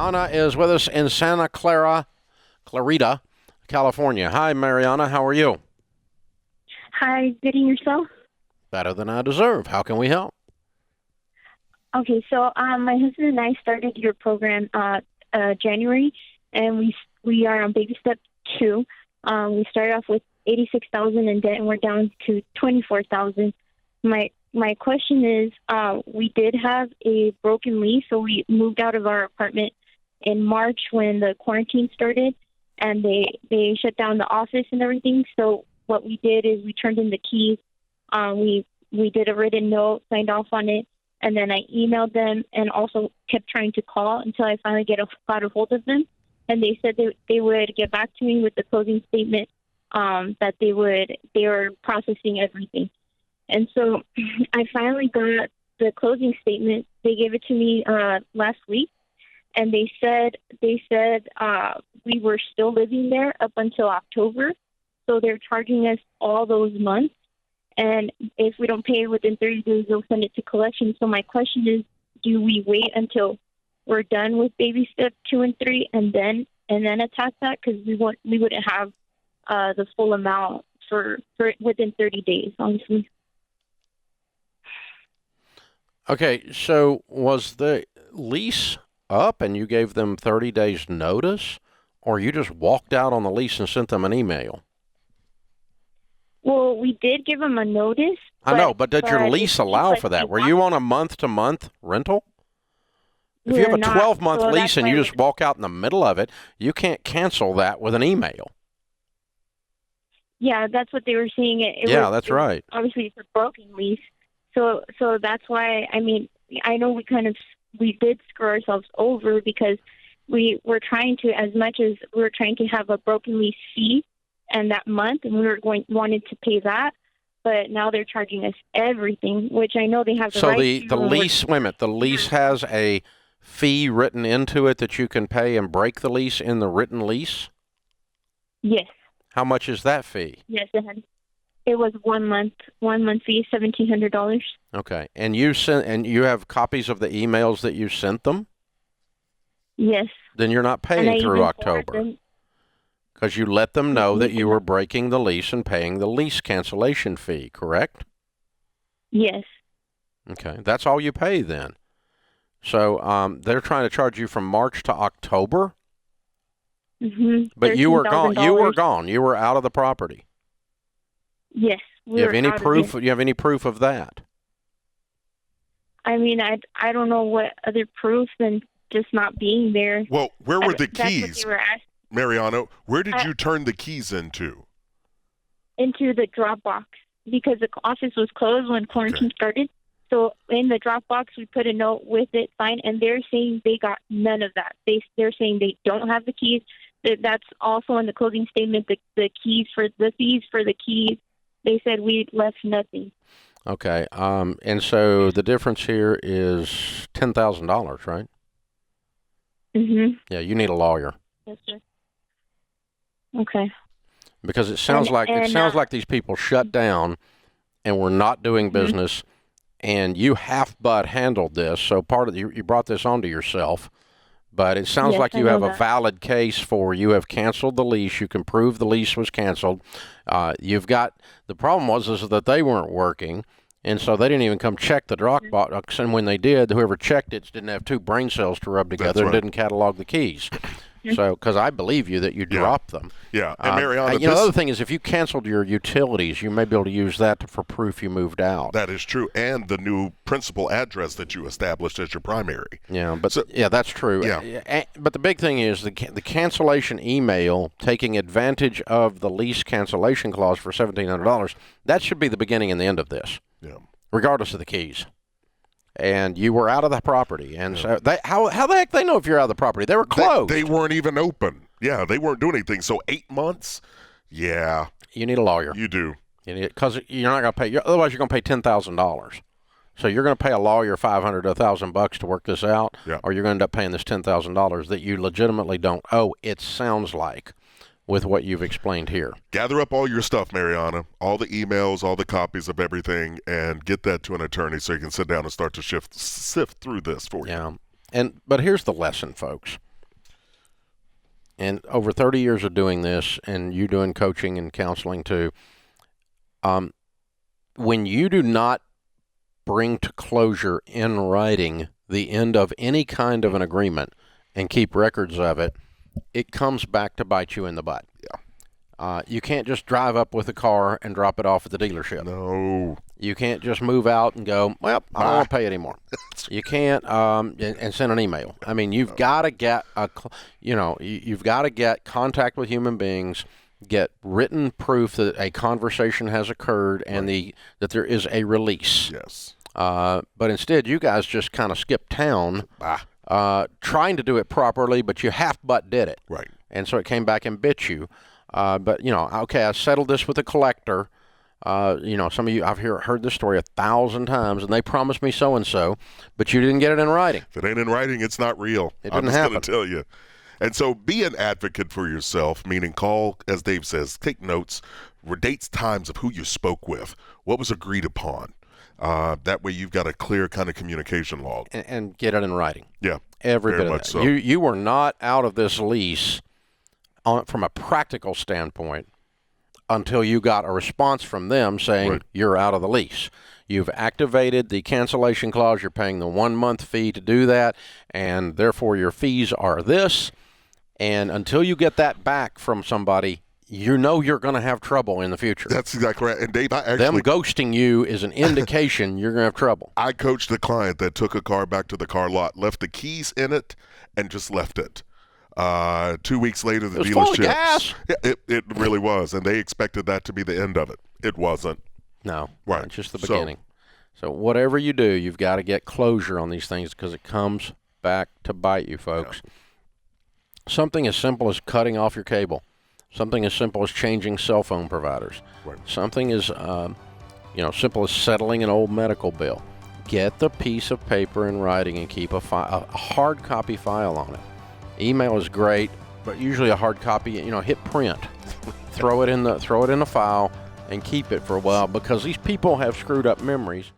Mariana is with us in Santa Clarita, California. Hi, Mariana. How are you? Hi, good and yourself? Better than I deserve. How can we help? Okay, so my husband and I started your program January, and we are on baby step 2. We started off with 86,000 in debt, and we're down to 24,000. My question is, we did have a broken lease, so we moved out of our apartment in March when the quarantine started, and they shut down the office and everything. So what we did is we turned in the keys. We did a written note, signed off on it, and then I emailed them and also kept trying to call until I finally got a hold of them. And they said they would get back to me with the closing statement, that they were processing everything. And so I finally got the closing statement. They gave it to me last week, and they said we were still living there up until October. So they're charging us all those months. And if we don't pay within 30 days, they'll send it to collection. So my question is, do we wait until we're done with baby step 2 and 3 and then attack that? Because we wouldn't have the full amount for within 30 days, honestly. Okay, so was the lease up and you gave them 30 days notice, or you just walked out on the lease and sent them an email? Well, we did give them a notice. I know, but did your lease allow for that? Were you on a month-to-month rental? If you have a 12-month lease and you just walk out in the middle of it, you can't cancel that with an email. Yeah, that's what they were saying. That's right. Obviously, it's a broken lease. So that's why, I mean, I know we did screw ourselves over because we were trying to, as much as we were trying to have a broken lease fee and that month, and we wanted to pay that, but now they're charging us everything, which I know they have the right to. So the lease, wait a minute, the lease has a fee written into it that you can pay and break the lease in the written lease? Yes. How much is that fee? Yes, it was 1 month fee, $1,700. Okay, and you have copies of the emails that you sent them? Yes. Then you're not paying through October. Because you let them know that you were breaking the lease and paying the lease cancellation fee, correct? Yes. Okay, that's all you pay then. So they're trying to charge you from March to October? Mm-hmm. But you were gone. You were gone. You were out of the property. Yes. You have any proof? You have any proof of that? I mean, I don't know what other proof than just not being there. Well, where were the keys? That's what they were asking. Mariano, where did you turn the keys into? Into the Dropbox, because the office was closed when quarantine started. So in the Dropbox, we put a note with it signed, and they're saying they got none of that. They're saying they don't have the keys. That's also in the closing statement, the keys for the fees for the keys. They said we left nothing. Okay, and so the difference here is $10,000, right? Mm-hmm. Yeah, you need a lawyer. Yes, sir. Okay. Because it sounds like these people shut down and were not doing business, and you half-butt handled this. So part of you brought this onto yourself, but it sounds like you have a valid case for you have canceled the lease. You can prove the lease was canceled. You've got the problem was that they weren't working, and so they didn't even come check the Dropbox. And when they did, whoever checked it didn't have two brain cells to rub together and didn't catalog the keys. So, because I believe you that you dropped them. Yeah, and Mariana, the other thing is if you canceled your utilities, you may be able to use that for proof you moved out. That is true, and the new principal address that you established as your primary. Yeah, but that's true. Yeah. But the big thing is the cancellation email taking advantage of the lease cancellation clause for $1,700. That should be the beginning and the end of this. Yeah. Regardless of the keys. And you were out of the property, and so how the heck they know if you're out of the property? They were closed. They weren't even open. Yeah, they weren't doing anything. So 8 months. Yeah, you need a lawyer. You do. Because you're not going to pay. Otherwise, you're going to pay $10,000. So you're going to pay a lawyer $500 to $1,000 to work this out, or you're going to end up paying this $10,000 that you legitimately don't owe. It sounds like. With what you've explained here. Gather up all your stuff, Mariana, all the emails, all the copies of everything, and get that to an attorney so you can sit down and start to sift through this for you. Yeah, but here's the lesson, folks. and over 30 years of doing this, and you doing coaching and counseling too, when you do not bring to closure in writing the end of any kind of an agreement and keep records of it, it comes back to bite you in the butt. Yeah. You can't just drive up with a car and drop it off at the dealership. No. You can't just move out and go, well, I don't want to pay anymore. You can't and send an email. I mean, you've got to get you've got to get contact with human beings, get written proof that a conversation has occurred and that there is a release. Yes. But instead, you guys just kind of skipped town, trying to do it properly, but you half-butt did it. Right. And so it came back and bit you. But, okay, I settled this with a collector. Some of you, I've heard this story 1,000 times, and they promised me so-and-so, but you didn't get it in writing. If it ain't in writing, it's not real. It didn't happen. I'm just going to tell you. And so be an advocate for yourself, meaning call, as Dave says, take notes, dates, times of who you spoke with, what was agreed upon. That way you've got a clear kind of communication log. And get it in writing. Yeah. Every very bit of much that. so. You were not out of this lease from a practical standpoint until you got a response from them saying you're out of the lease. You've activated the cancellation clause. You're paying the 1-month fee to do that, and therefore your fees are this. And until you get that back from somebody, you're going to have trouble in the future. That's exactly right. And Dave, them ghosting you is an indication you're going to have trouble. I coached a client that took a car back to the car lot, left the keys in it, and just left it. 2 weeks later, the dealership. Full of gas. Yeah, it really was, and they expected that to be the end of it. It wasn't. No, right. It's just the beginning. So whatever you do, you've got to get closure on these things because it comes back to bite you, folks. Yeah. Something as simple as cutting off your cable. Something as simple as changing cell phone providers. Right. Something as simple as settling an old medical bill. Get the piece of paper in writing and keep a hard copy file on it. Email is great, but usually a hard copy. Hit print, throw it in the file, and keep it for a while because these people have screwed up memories.